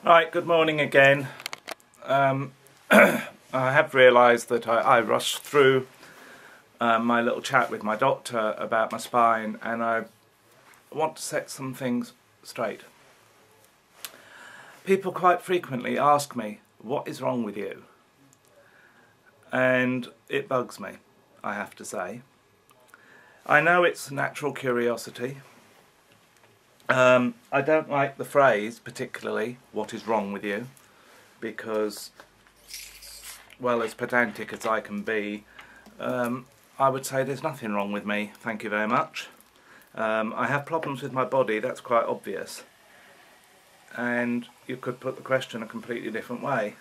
Right, good morning again. I have realised that I rushed through my little chat with my doctor about my spine, and I want to set some things straight. People quite frequently ask me, what is wrong with you? And it bugs me, I have to say. I know it's natural curiosity. I don't like the phrase, particularly, what is wrong with you, because, well, as pedantic as I can be, I would say there's nothing wrong with me, thank you very much. I have problems with my body, that's quite obvious. And you could put the question a completely different way.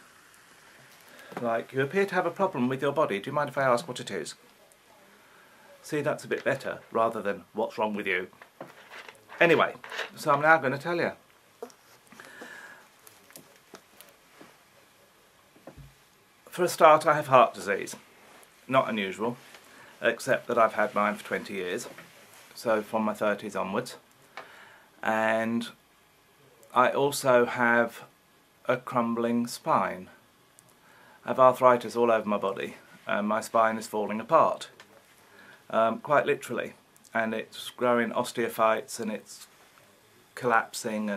Like, you appear to have a problem with your body, do you mind if I ask what it is? See, that's a bit better, rather than, what's wrong with you? Anyway, so I'm now going to tell you. For a start, I have heart disease. Not unusual, except that I've had mine for 20 years, so from my 30s onwards. And I also have a crumbling spine. I have arthritis all over my body, and my spine is falling apart, quite literally. And it's growing osteophytes, and it's collapsing,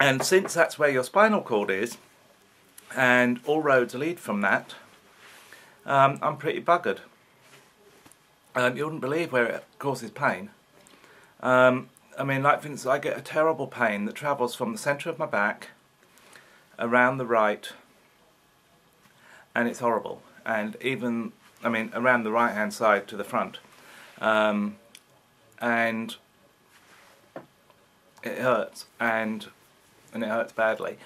and since that's where your spinal cord is, and all roads lead from that, I'm pretty buggered. You wouldn't believe where it causes pain. I mean, like for instance, I get a terrible pain that travels from the centre of my back, around the right, and it's horrible. And even, I mean, around the right hand side to the front, and it hurts, and it hurts badly,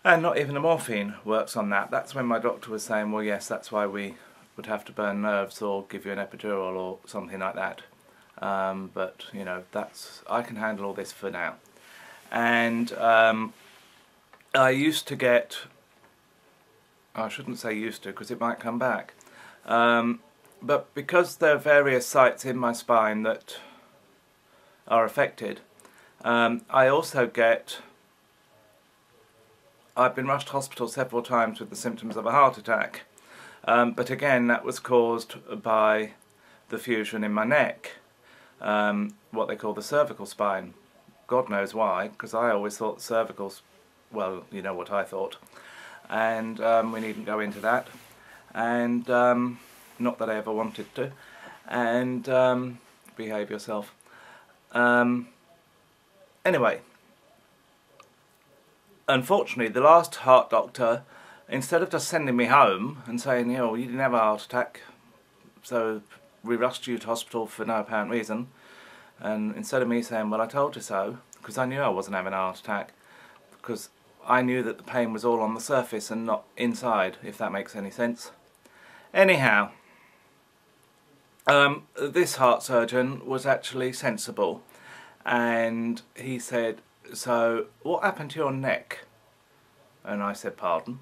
and not even the morphine works on that. That's when my doctor was saying, well, yes, that's why we would have to burn nerves or give you an epidural or something like that, but you know, I can handle all this for now. And I used to get, I shouldn't say used to, because it might come back. But because there are various sites in my spine that are affected, I also get, I've been rushed to hospital several times with the symptoms of a heart attack. But again, that was caused by the fusion in my neck, what they call the cervical spine. God knows why, because I always thought cervicals, well, you know what I thought. And we needn't go into that, and not that I ever wanted to, and behave yourself. Anyway, unfortunately, the last heart doctor, instead of just sending me home and saying, you know, you didn't have a heart attack, so we rushed you to hospital for no apparent reason, and instead of me saying, well, I told you so, because I knew I wasn't having a heart attack, because I knew that the pain was all on the surface and not inside, if that makes any sense. Anyhow, this heart surgeon was actually sensible, and he said, so what happened to your neck? And I said, pardon?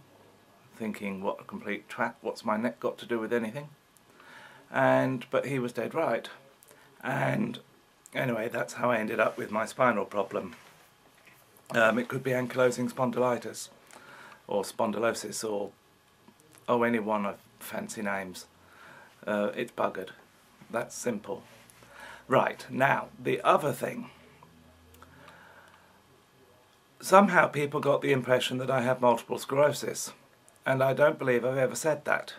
Thinking, what a complete twat, what's my neck got to do with anything? But he was dead right. And anyway, that's how I ended up with my spinal problem. It could be ankylosing spondylitis, or spondylosis, or any one of fancy names. It's buggered. That's simple. Right, now, the other thing. Somehow people got the impression that I have multiple sclerosis, and I don't believe I've ever said that.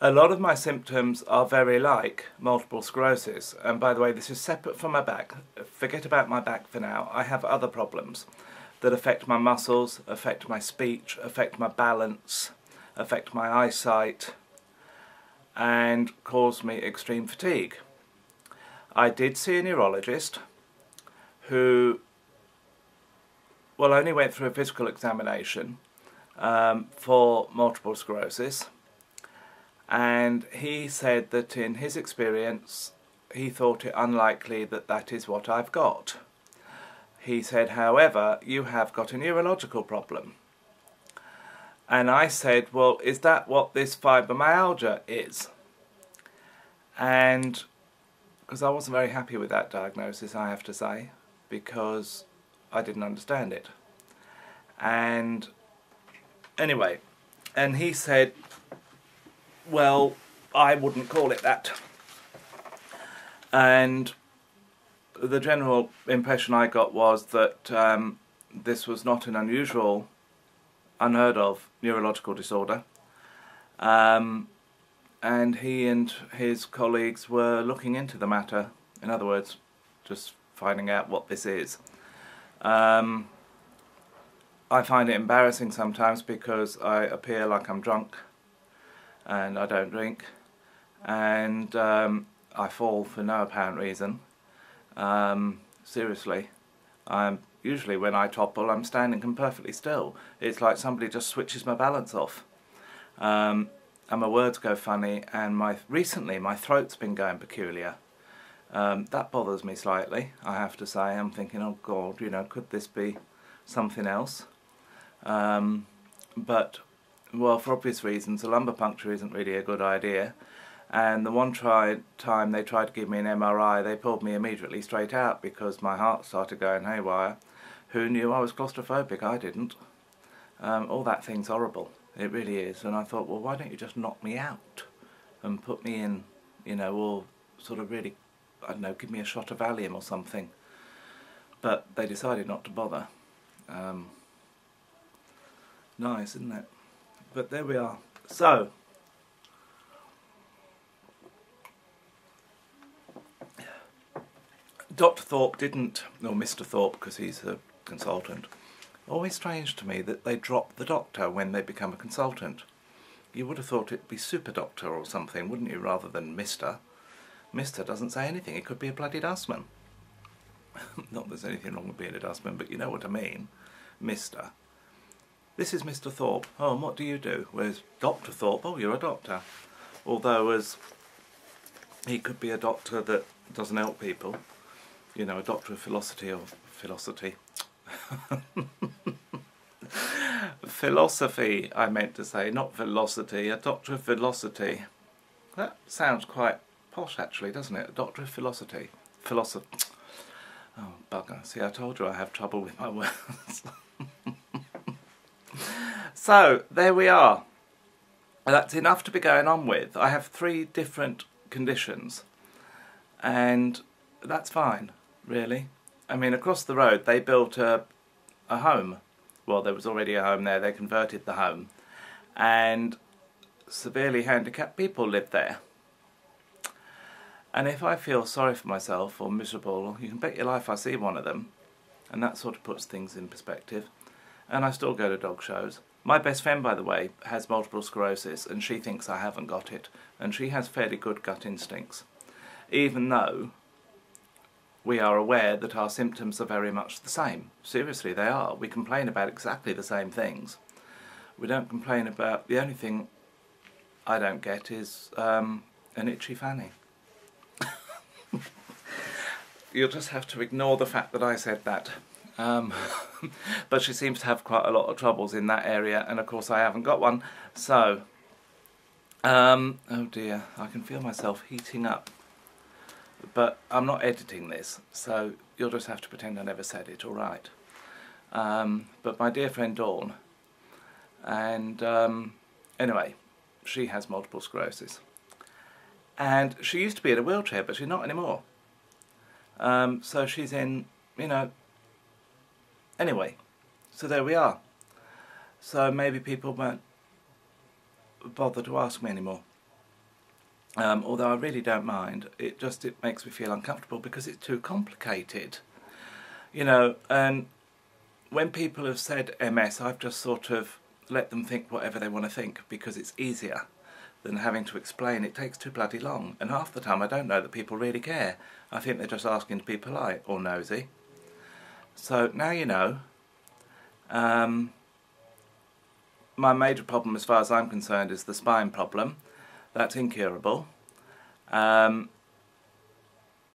A lot of my symptoms are very like multiple sclerosis, and by the way, this is separate from my back. Forget about my back for now. I have other problems that affect my muscles, affect my speech, affect my balance, affect my eyesight, and cause me extreme fatigue. I did see a neurologist who, well, only went through a physical examination for multiple sclerosis. And he said that in his experience, he thought it unlikely that that is what I've got. He said, however, you have got a neurological problem. And I said, well, is that what this fibromyalgia is? And because I wasn't very happy with that diagnosis, I have to say, because I didn't understand it. And anyway, and he said, well, I wouldn't call it that. And the general impression I got was that this was not an unusual, unheard of neurological disorder. And he and his colleagues were looking into the matter. In other words, just finding out what this is. I find it embarrassing sometimes because I appear like I'm drunk and I don't drink, and I fall for no apparent reason. Seriously, usually when I topple I'm standing perfectly still. It's like somebody just switches my balance off. And my words go funny, and recently my throat's been going peculiar. That bothers me slightly, I have to say. I'm thinking, oh God, you know, could this be something else? But, well, for obvious reasons, a lumbar puncture isn't really a good idea. And the one time they tried to give me an MRI, they pulled me immediately straight out because my heart started going haywire. Who knew I was claustrophobic? I didn't. All that thing's horrible. It really is. And I thought, well, why don't you just knock me out and put me in, you know, or sort of really, I don't know, give me a shot of Valium or something. But they decided not to bother. Nice, isn't it? But there we are. So, Dr. Thorpe didn't, or Mr. Thorpe, because he's a consultant. Always strange to me that they drop the doctor when they become a consultant. You would have thought it'd be super doctor or something, wouldn't you, rather than Mr. Mr. doesn't say anything. It could be a bloody dustman. Not that there's anything wrong with being a dustman, but you know what I mean. Mr. This is Mr. Thorpe. Oh, and what do you do? Whereas Dr. Thorpe, oh, you're a doctor. Although, as he could be a doctor that doesn't help people. You know, a doctor of philosophy or philosophy. Philosophy, I meant to say, not velocity. A doctor of velocity. That sounds quite posh, actually, doesn't it? A doctor of philosophy. Philosophy. Oh, bugger. See, I told you I have trouble with my words. So, there we are. That's enough to be going on with. I have 3 different conditions. And that's fine, really. I mean, across the road they built a home. Well, there was already a home there. They converted the home. And severely handicapped people live there. And if I feel sorry for myself or miserable, you can bet your life I see one of them. And that sort of puts things in perspective. And I still go to dog shows. My best friend, by the way, has multiple sclerosis, and she thinks I haven't got it. And she has fairly good gut instincts. Even though we are aware that our symptoms are very much the same. Seriously, they are. We complain about exactly the same things. We don't complain about... The only thing I don't get is an itchy fanny. You'll just have to ignore the fact that I said that. But she seems to have quite a lot of troubles in that area, and of course I haven't got one. So, oh dear, I can feel myself heating up. But I'm not editing this, so you'll just have to pretend I never said it, alright? But my dear friend Dawn, and anyway, she has multiple sclerosis. And she used to be in a wheelchair, but she's not anymore. So she's in, you know, anyway, so there we are. So maybe people won't bother to ask me anymore. Although I really don't mind, it makes me feel uncomfortable because it's too complicated. You know, and when people have said MS, I've just sort of let them think whatever they want to think because it's easier than having to explain. It takes too bloody long, and half the time I don't know that people really care. I think they're just asking to be polite or nosy. So now you know. My major problem as far as I'm concerned is the spine problem. That's incurable. And